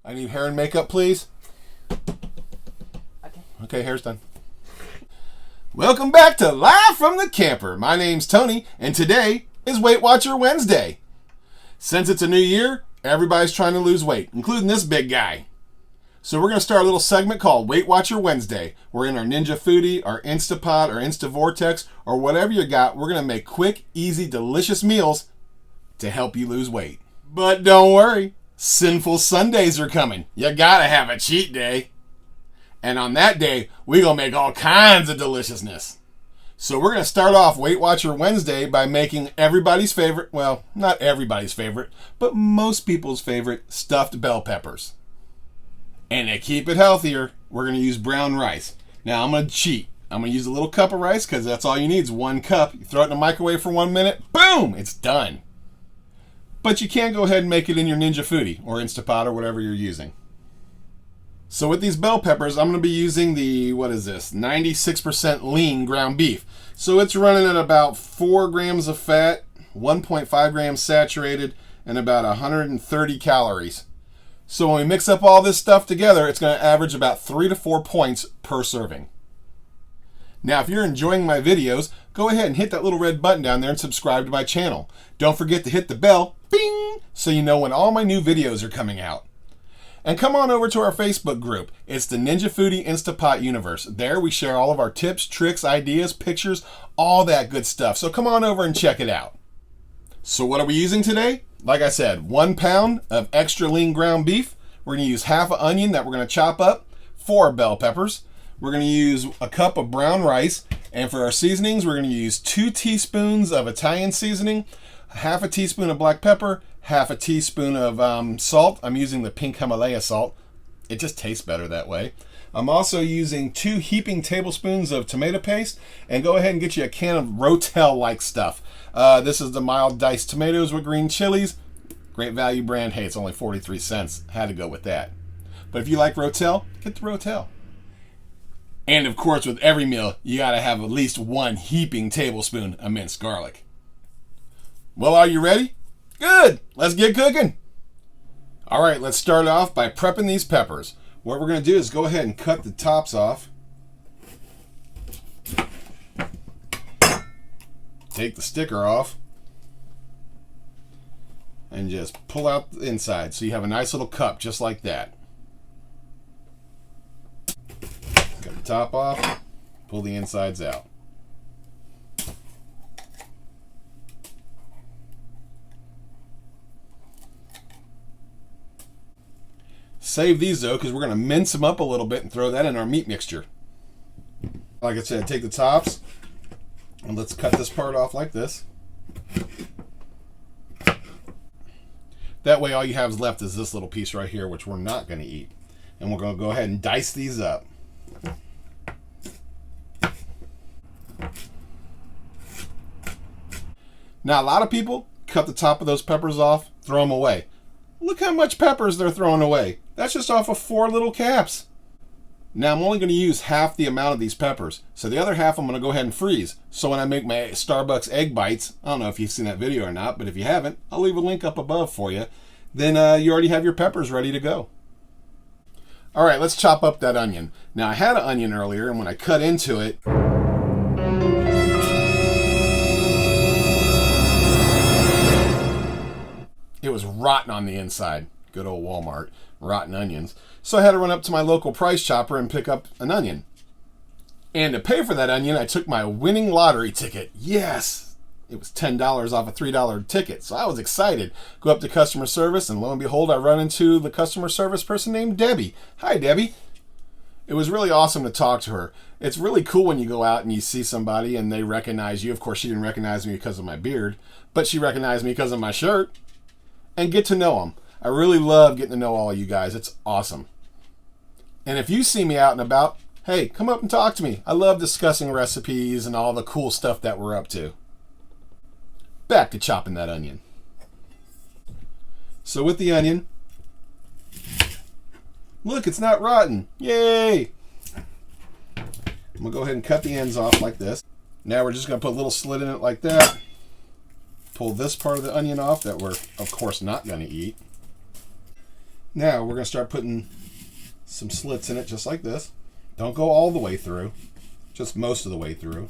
I need hair and makeup, please. Okay. Okay, hair's done. Welcome back to Live from the Camper. My name's Tony, and today is Weight Watcher Wednesday. Since it's a new year, everybody's trying to lose weight, including this big guy. So we're going to start a little segment called Weight Watcher Wednesday. We're in our Ninja Foodi, our Instapot, our InstaVortex, or whatever you got. We're going to make quick, easy, delicious meals to help you lose weight. But don't worry, Sinful Sundays are coming. You got to have a cheat day. And on that day, we're going to make all kinds of deliciousness. So we're going to start off Weight Watcher Wednesday by making everybody's favorite, well, not everybody's favorite, but most people's favorite stuffed bell peppers. And to keep it healthier, we're going to use brown rice. Now, I'm going to cheat. I'm going to use a little cup of rice because that's all you need is 1 cup. You throw it in the microwave for 1 minute, boom, it's done. But you can go ahead and make it in your Ninja Foodi or Instapot or whatever you're using. So with these bell peppers, I'm going to be using the, 96% lean ground beef. So it's running at about 4 grams of fat, 1.5 grams saturated, and about 130 calories. So when we mix up all this stuff together, it's going to average about 3 to 4 points per serving. Now, if you're enjoying my videos, go ahead and hit that little red button down there and subscribe to my channel. Don't forget to hit the bell, bing, so you know when all my new videos are coming out. And come on over to our Facebook group. It's the Ninja Foodi Instapot Universe. There we share all of our tips, tricks, ideas, pictures, all that good stuff. So come on over and check it out. So what are we using today? Like I said, 1 pound of extra lean ground beef. We're going to use half an onion that we're going to chop up, 4 bell peppers. We're going to use a cup of brown rice. And for our seasonings, we're going to use 2 teaspoons of Italian seasoning, half a teaspoon of black pepper, half a teaspoon of salt. I'm using the pink Himalaya salt. It just tastes better that way. I'm also using 2 heaping tablespoons of tomato paste. And go ahead and get you a can of Rotel-like stuff. This is the mild diced tomatoes with green chilies. Great value brand. Hey, it's only 43 cents. Had to go with that. But if you like Rotel, get the Rotel. And of course, with every meal, you got to have at least 1 heaping tablespoon of minced garlic. Well, are you ready? Good. Let's get cooking. All right, let's start off by prepping these peppers. What we're going to do is go ahead and cut the tops off. Take the sticker off. And just pull out the inside so you have a nice little cup just like that. Cut the top off, pull the insides out. Save these though because we're going to mince them up a little bit and throw that in our meat mixture. Like I said, take the tops and let's cut this part off like this. That way all you have left is this little piece right here, which we're not going to eat. And we're going to go ahead and dice these up. Now, a lot of people cut the top of those peppers off, throw them away. Look how much peppers they're throwing away. That's just off of 4 little caps. Now, I'm only going to use half the amount of these peppers. So the other half I'm going to go ahead and freeze. So when I make my Starbucks egg bites, I don't know if you've seen that video or not, but if you haven't, I'll leave a link up above for you. Then you already have your peppers ready to go. All right, let's chop up that onion. Now, I had an onion earlier, and when I cut into it, it was rotten on the inside. Good old Walmart, rotten onions. So I had to run up to my local price chopper and pick up an onion. And to pay for that onion, I took my winning lottery ticket. Yes! It was $10 off a $3 ticket. So I was excited. Go up to customer service, and lo and behold, I run into the customer service person named Debbie. Hi, Debbie. It was really awesome to talk to her. It's really cool when you go out and you see somebody and they recognize you. Of course, she didn't recognize me because of my beard, but she recognized me because of my shirt. And get to know them. I really love getting to know all you guys. It's awesome. And if you see me out and about, hey, come up and talk to me. I love discussing recipes and all the cool stuff that we're up to. Back to chopping that onion. So with the onion, look, it's not rotten. Yay! I'm going to go ahead and cut the ends off like this. Now we're just going to put a little slit in it like that. Pull this part of the onion off that we're, of course, not going to eat. Now we're going to start putting some slits in it just like this. Don't go all the way through, just most of the way through.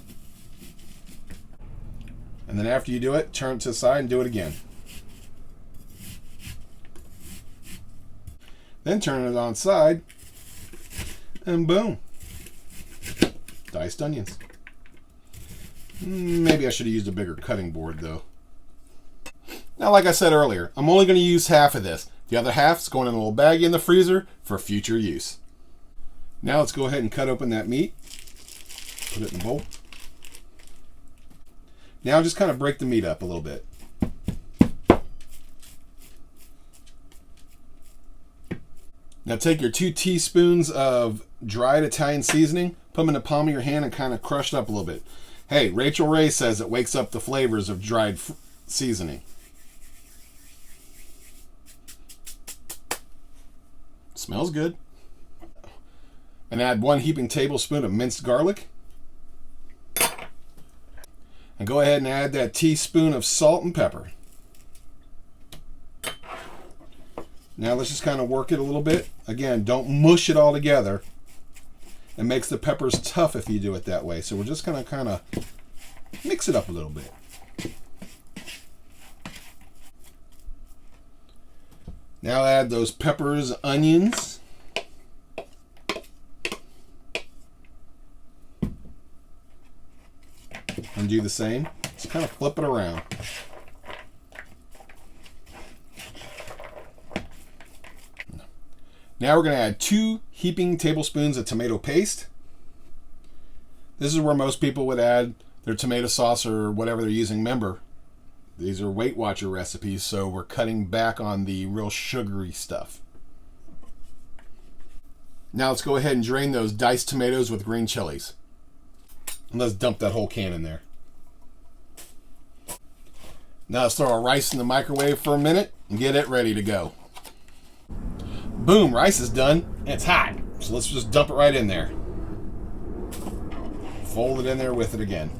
And then after you do it, turn it to the side and do it again. Then turn it on its side, and boom. Diced onions. Maybe I should have used a bigger cutting board though. Now, like I said earlier, I'm only going to use half of this. The other half's going in a little baggie in the freezer for future use. Now let's go ahead and cut open that meat. Put it in the bowl. Now just kind of break the meat up a little bit. Now take your 2 teaspoons of dried Italian seasoning, put them in the palm of your hand and kind of crush it up a little bit. Hey, Rachel Ray says it wakes up the flavors of dried seasoning. Smells good. And add 1 heaping tablespoon of minced garlic. And go ahead and add that teaspoon of salt and pepper. Now let's just kind of work it a little bit. Again, don't mush it all together. It makes the peppers tough if you do it that way. So we're just going to kind of mix it up a little bit. Now add those peppers, onions. And do the same. Just kind of flip it around. Now we're going to add 2 heaping tablespoons of tomato paste. This is where most people would add their tomato sauce or whatever they're using. Remember, these are Weight Watcher recipes, so we're cutting back on the real sugary stuff. Now let's go ahead and drain those diced tomatoes with green chilies. And let's dump that whole can in there. Now let's throw our rice in the microwave for a minute and get it ready to go. Boom, rice is done and it's hot. So let's just dump it right in there. Fold it in there with it again.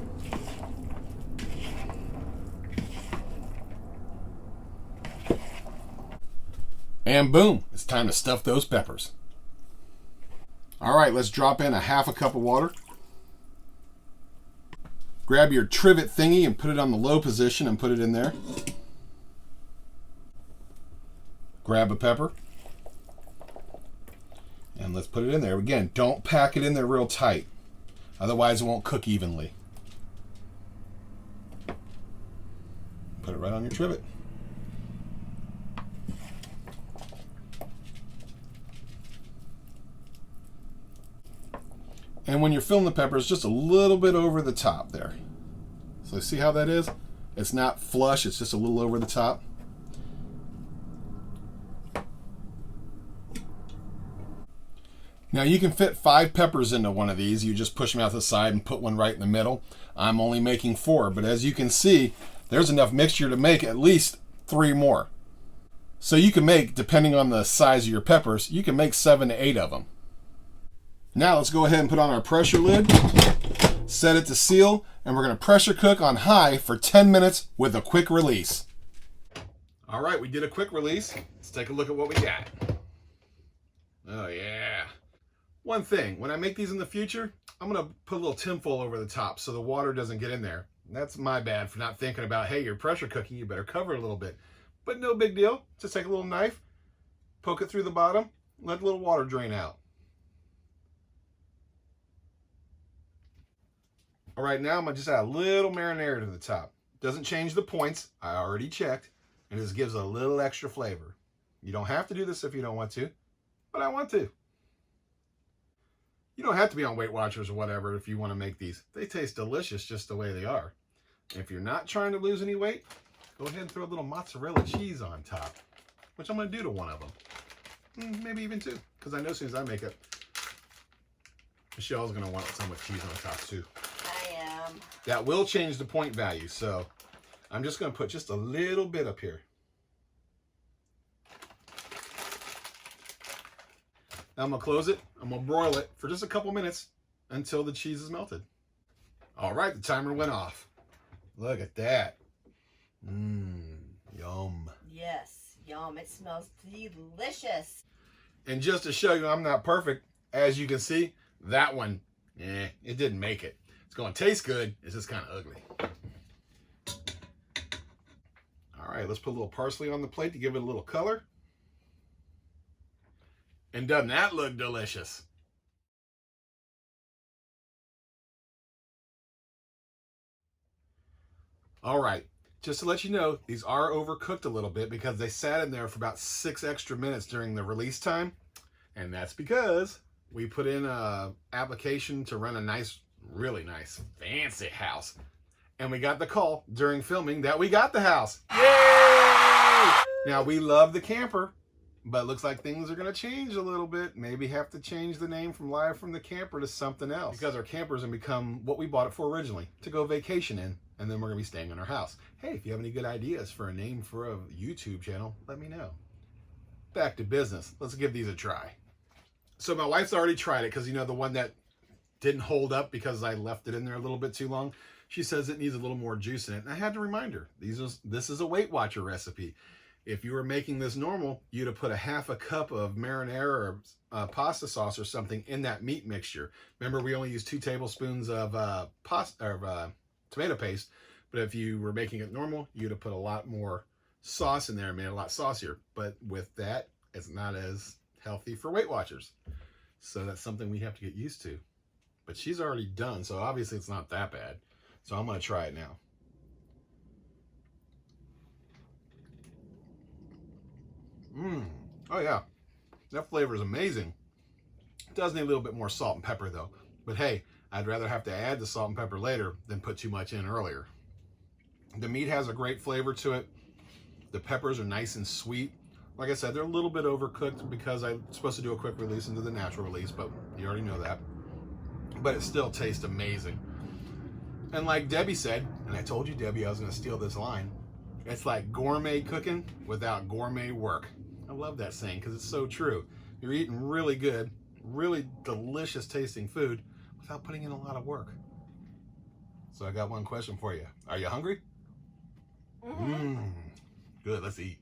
And boom, it's time to stuff those peppers. All right, let's drop in a 1/2 cup of water. Grab your trivet thingy and put it on the low position and put it in there. Grab a pepper. And let's put it in there. Again, don't pack it in there real tight. Otherwise it won't cook evenly. Put it right on your trivet. And when you're filling the peppers, just a little bit over the top there. So see how that is? It's not flush, it's just a little over the top. Now you can fit 5 peppers into one of these. You just push them out to the side and put one right in the middle. I'm only making 4, but as you can see, there's enough mixture to make at least 3 more. So you can make, depending on the size of your peppers, you can make 7 to 8 of them. Now let's go ahead and put on our pressure lid, set it to seal, and we're going to pressure cook on high for 10 minutes with a quick release. All right, we did a quick release. Let's take a look at what we got. Oh yeah. One thing, when I make these in the future, I'm going to put a little tinfoil over the top so the water doesn't get in there. That's my bad for not thinking about, hey, you're pressure cooking, you better cover it a little bit. But no big deal. Just take a little knife, poke it through the bottom, let a little water drain out. All right, now I'm going to just add a little marinara to the top. Doesn't change the points. I already checked. And this gives a little extra flavor. You don't have to do this if you don't want to, but I want to. You don't have to be on Weight Watchers or whatever if you want to make these. They taste delicious just the way they are. And if you're not trying to lose any weight, go ahead and throw a little mozzarella cheese on top, which I'm going to do to one of them. Maybe even 2, because I know as soon as I make it, Michelle's going to want some with cheese on top too. I am. That will change the point value, so I'm just going to put just a little bit up here. Now I'm going to close it. I'm going to broil it for just a couple minutes until the cheese is melted. All right, the timer went off. Look at that. Yum. Yes, Yum, it smells delicious. And just to show you I'm not perfect, as you can see, that one, it didn't make it. It's going to taste good. It's just kind of ugly. All right, let's put a little parsley on the plate to give it a little color. And doesn't that look delicious? All right, just to let you know, these are overcooked a little bit because they sat in there for about 6 extra minutes during the release time. And that's because we put in an application to rent a nice, really nice, fancy house. And we got the call during filming that we got the house. Yay! Now, we love the camper, but it looks like things are going to change a little bit. Maybe have to change the name from Live from the Camper to something else. Because our camper's going to become what we bought it for originally, to go vacation in. And then we're going to be staying in our house. Hey, if you have any good ideas for a name for a YouTube channel, let me know. Back to business. Let's give these a try. So my wife's already tried it because, you know, the one that didn't hold up because I left it in there a little bit too long. She says it needs a little more juice in it. And I had to remind her, this is a Weight Watcher recipe. If you were making this normal, you'd have put a half a cup of marinara or pasta sauce or something in that meat mixture. Remember, we only used 2 tablespoons of tomato paste. But if you were making it normal, you'd have put a lot more sauce in there and made it a lot saucier. But with that, it's not as healthy for Weight Watchers. So that's something we have to get used to. But she's already done, so obviously it's not that bad. So I'm going to try it now. Oh yeah, that flavor is amazing. It does need a little bit more salt and pepper though. But hey, I'd rather have to add the salt and pepper later than put too much in earlier. The meat has a great flavor to it. The peppers are nice and sweet. Like I said, they're a little bit overcooked because I'm supposed to do a quick release into the natural release, but you already know that. But it still tastes amazing. And like Debbie said, and I told you, Debbie, I was going to steal this line, it's like gourmet cooking without gourmet work. I love that saying because it's so true. You're eating really good, really delicious tasting food without putting in a lot of work. So I got one question for you. Are you hungry? Good, let's eat.